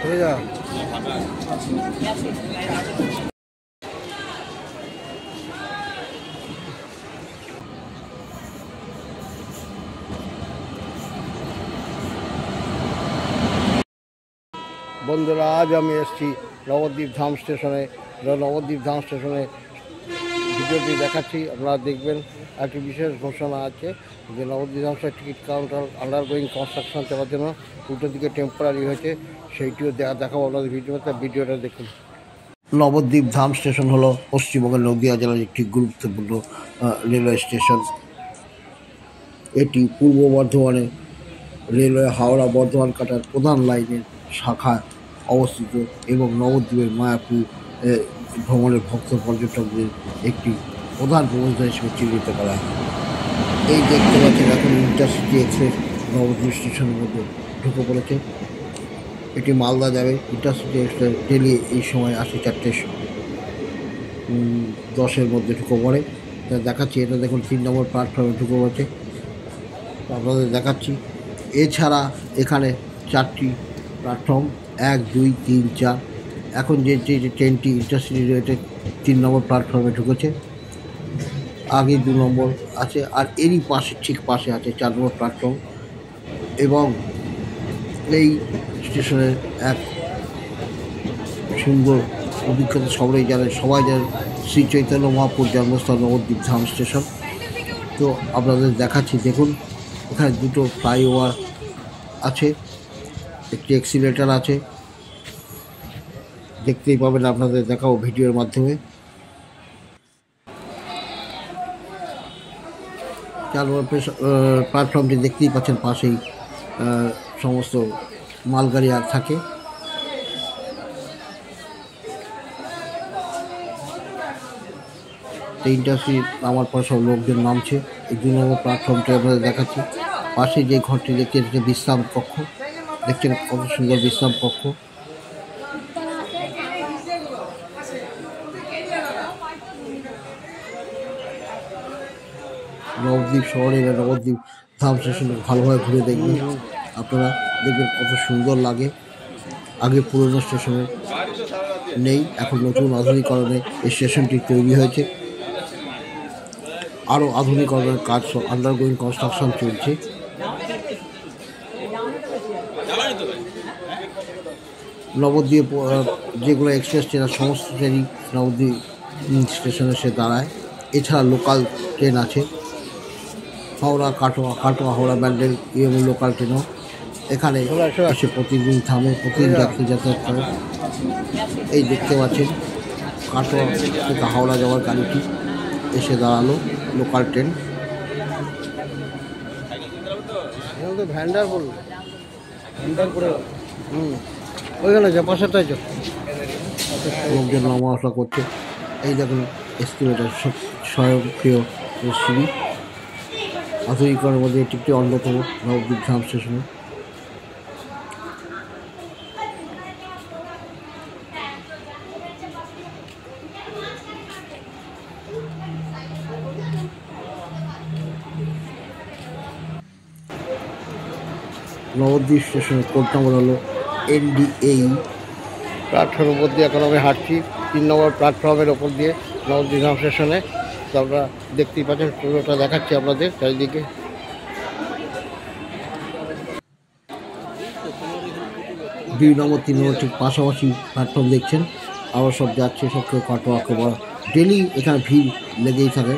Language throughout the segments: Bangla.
বন্ধুরা, আজ আমি এসেছি নবদ্বীপ ধাম স্টেশনে। নবদ্বীপ ধাম স্টেশনে ভিডিওটি দেখাচ্ছি, আপনারা দেখবেন। একটি বিশেষ ঘোষণা আছে যে নবদ্বীপ ধাম টিকিট কাউন্টার আন্ডারগোয়িং কনস্ট্রাকশন চালার জন্য উল্টো দিকে টেম্পোরারি হয়েছে, সেইটিও দেখাবো আপনাদের ভিডিওটা দেখুন। নবদ্বীপ ধাম স্টেশন হলো পশ্চিমবঙ্গের নদীয়া জেলার একটি গুরুত্বপূর্ণ রেলওয়ে স্টেশন। এটি পূর্ব বর্ধমানে রেলওয়ে হাওড়া বর্ধমান কাটার প্রধান লাইনের শাখায় অবস্থিত এবং নবদ্বীপের মায়াপুর ভ্রমণের ভক্ত পর্যটকদের একটি প্রধান প্রবেশদ্বার হিসেবে চিহ্নিত করা হয়। এই দেখতে পাচ্ছেন এখন ইন্টারসিটি এক্সপ্রেস নবদ্বীপ স্টেশনের মধ্যে ঢুকে পড়েছে। এটি মালদা যাবে। ইন্টারসিটি এক্সপ্রেস ডেলি এই সময় আসে 4:10 মধ্যে ঢুকে পড়ে। দেখাচ্ছি, এটা দেখুন 3 নম্বর প্ল্যাটফর্মে ঢুকে পড়েছে, আপনাদের দেখাচ্ছি। এছাড়া এখানে 4টি প্ল্যাটফর্ম 1, 2, 3, 4। এখন যে ট্রেনটি ইন্টারসিটি রয়েছে 3 নম্বর প্ল্যাটফর্মে ঢুকেছে, আগে 2 নম্বর আছে, আর এরই পাশে ঠিক পাশে আছে 4 নম্বর প্ল্যাটফর্ম। এবং এই স্টেশনের এক সুন্দর অভিজ্ঞতা সবাই জানেন শ্রী চৈতন্য মহাপ্রভুর জন্মস্থান নবদ্বীপ ধাম স্টেশন। তো আপনাদের দেখাচ্ছি, দেখুন এখানে 2টো ফ্লাইওভার আছে, একটি এক্সিলেটার আছে, দেখতেই পাবেন, আপনাদের দেখাবো ভিডিওর মাধ্যমে। 4 নম্বর প্ল্যাটফর্মটি দেখতেই পাচ্ছেন, পাশেই সমস্ত মালগাড়ি আর থাকে। ইন্টারসিটি নামার পর সব লোকজন নামছে। এই 2 নম্বর প্ল্যাটফর্মটি আপনাদের দেখাচ্ছি। পাশে যে ঘরটি দেখছেন সেটা বিশ্রাম কক্ষ, দেখছেন কত সুন্দর বিশ্রাম কক্ষ। নবদ্বীপ শহরে নবদ্বীপ ধাম স্টেশন ভালোভাবে ঘুরে দেখবেন, আপনারা দেখবেন কত সুন্দর লাগে। আগে পুরনো স্টেশনে নেই, এখন নতুন আধুনিকরণে এই স্টেশনটি তৈরি হয়েছে। আরও আধুনিকরণের কাজ আন্ডারগোয়িং কনস্ট্রাকশন চলছে। নবদ্বীপ যেগুলো এক্সপ্রেস ট্রেন সমস্ত ট্রেনই নবদ্বীপ স্টেশনে এসে দাঁড়ায়। এছাড়া লোকাল ট্রেন আছে, হাওড়া কাটোয়া হাওড়া ব্যান্ডেল এবং লোকাল ট্রেনও এখানে এসে প্রতিদিন থামে, প্রতিদিন যাত্রী যাতায়াত করে। এই দেখতে পাচ্ছেন কাটোয়া থেকে হাওড়া যাওয়ার গাড়িটি এসে দাঁড়ালো, লোকাল ট্রেন। ভ্যান্ডার বললো ভ্যান্ডার করে ওইখানে যা পাশেটাই লোকজন নামা আসা করছে। এই দেখুন এসকেলেটর, স্বয়ংক্রিয় সিঁড়ি, আধুনিকরণের মধ্যে এটি একটি অন্যতম নবদ্বীপ ধাম স্টেশনে। নবদ্বীপ স্টেশনের কোড নম্বর হলো ND8। প্ল্যাটফর্মের উপর দিয়ে এখন আমি হাঁটছি 3 নম্বর প্ল্যাটফর্মের ওপর দিয়ে নবদ্বীপ ধাম স্টেশনে। তো আপনারা দেখতেই পাচ্ছেন, পুরোটা দেখাচ্ছি আপনাদের চারিদিকে। 2 নম্বর 3 নম্বর ঠিক পাশাপাশি প্ল্যাটফর্ম দেখছেন, আবার সব যাচ্ছে, সব কেউ কাটোয়া কেউ ডেলি এখানে ভিড় লেগেই থাকে।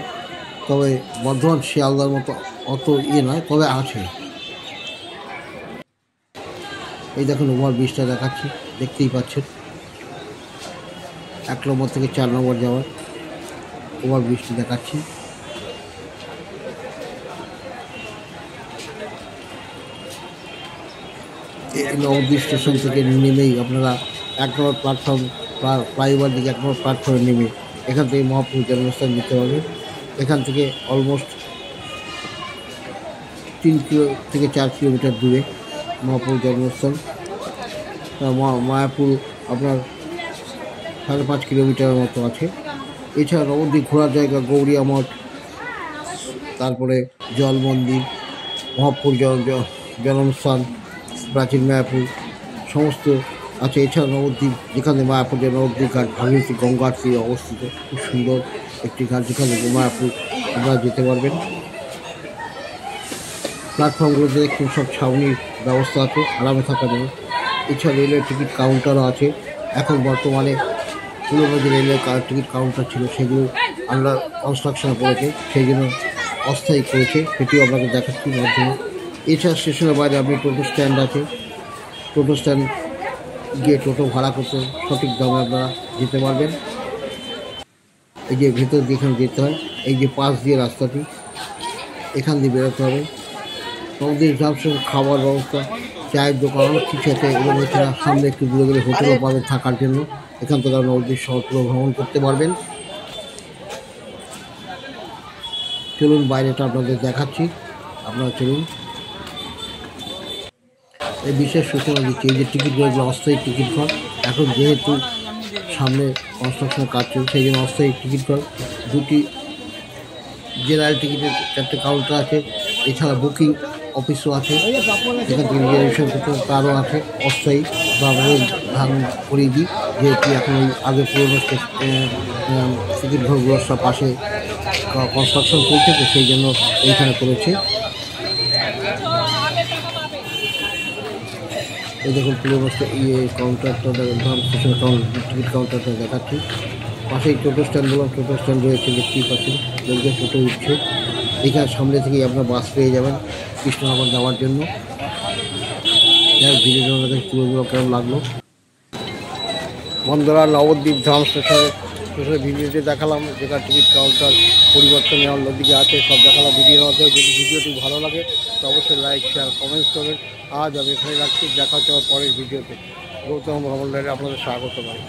তবে বর্ধমান শিয়ালদার মতো অত নয়, তবে আছে। এই দেখুন ওভারব্রিজটা দেখাচ্ছি, দেখতেই পাচ্ছেন 1 নম্বর থেকে 4 নম্বর যাওয়ার ওভারব্রিজটি দেখাচ্ছি। নবদ্বীপ স্টেশন থেকে নেমেই আপনারা 1 নম্বর প্ল্যাটফর্ম ফ্লাইওভার দিকে 1 নম্বর প্ল্যাটফর্মে নেমে এখান থেকে মহাপ্রভুর জন্মস্থান যেতে হবে। এখান থেকে অলমোস্ট 3 থেকে 4 কিলোমিটার দূরে মহাপ্রভুর জন্মস্থান। মায়াপুর আপনার 5.5 কিলোমিটারের মতো আছে। এছাড়া নবদ্বীপ ঘোরার জায়গা গৌরিয়া মঠ, তারপরে জল মন্দির, মহাপ্রভুর জন্মস্থান, প্রাচীন মায়াপুর, সমস্ত আছে। এছাড়া নবদ্বীপ, যেখানে মায়াপুর যে নবদ্বীপ ঘাট ভাগীরথী গঙ্গার তীরে অবস্থিত, খুব সুন্দর একটি ঘাট, যেখানে মায়াপুর আপনারা যেতে পারবেন। প্ল্যাটফর্মগুলোতে দেখুন সব ছাউনির ব্যবস্থা আছে আরামে থাকার জন্য। এছাড়া রেলের টিকিট কাউন্টারও আছে। এখন বর্তমানে পুরোনো যে রেলের টিকিট কাউন্টার ছিল সেগুলো আন্ডার কনস্ট্রাকশন করেছে, সেই জন্য অস্থায়ী করেছে, সেটিও আপনাকে দেখাচ্ছি মাধ্যমে। এছাড়া স্টেশনের বাইরে আপনি টোটো স্ট্যান্ড আছে, টোটো স্ট্যান্ড গিয়ে টোটো ভাড়া করতে সঠিক দামে আপনারা যেতে পারবেন। এই যে ভেতর দিয়ে এখানে যেতে হয়, এই যে পাশ দিয়ে রাস্তাটি, এখান দিয়ে বেরোতে হবে। নবদ্বীপ জাংশন খাবার ব্যবস্থা, চায়ের দোকান, অনেক কিছু আছে। এবং এছাড়া সামনে একটু দূরে গেলে হোটেলও পাবেন থাকার জন্য। এখান থেকে আপনি নবদ্বীপ শহর পুরো ভ্রমণ করতে পারবেন। চলুন বাইরেটা আপনাদের দেখাচ্ছি, আপনারা চলুন। এই বিশেষ সূচনা দিচ্ছি, এই যে টিকিটগুলো অস্থায়ী টিকিট ঘর। এখন যেহেতু সামনে কনস্ট্রাকশনের কাজ চলছে, সেই জন্য অস্থায়ী টিকিট ঘর। দুটি জেনারেল টিকিটের 4টে কাউন্টার আছে। এছাড়া বুকিং অফিসও আছে, সেখান থেকে রিজার্ভেশন করতে তারও আছে অস্থায়ী। বা আমাদের ধান করিয়ে দিই, যেহেতু এখন ওই আগে পুরোনো টিকিট ঘরগুলোর সব পাশে কনস্ট্রাকশন চলছে, তো সেই জন্য এইখানে করেছে। এই দেখুন পুরোনো কাউন্টারটা ধান টিকিট কাউন্টারটা দেখাচ্ছি। পাশেই টোটো স্ট্যান্ড বললাম, টোটো স্ট্যান্ড রয়েছে, দেখতেই পাচ্ছেন লোকদের টোটো উঠছে। এখানে সামনে থেকেই আপনার বাস পেয়ে যাবেন কৃষ্ণনগর যাওয়ার জন্য। ভিডিওটা আমাদের পুরোগুলো কেমন লাগলো বন্ধুরা, নবদ্বীপ ধাম স্টেশনের ভিডিওটি দেখালাম, যেখানে টিকিট কাউন্টার পরিবর্তন অন্যদিকে আছে, সব দেখালাম ভিডিওর মাধ্যমে। যদি ভিডিওটি ভালো লাগে তো অবশ্যই লাইক, শেয়ার, কমেন্টস করবেন। আজ আমি এখানে রাখছি, দেখা হচ্ছে আমার পরের ভিডিওতে। গৌতম ভ্রমণে আপনাদের স্বাগত জানাই।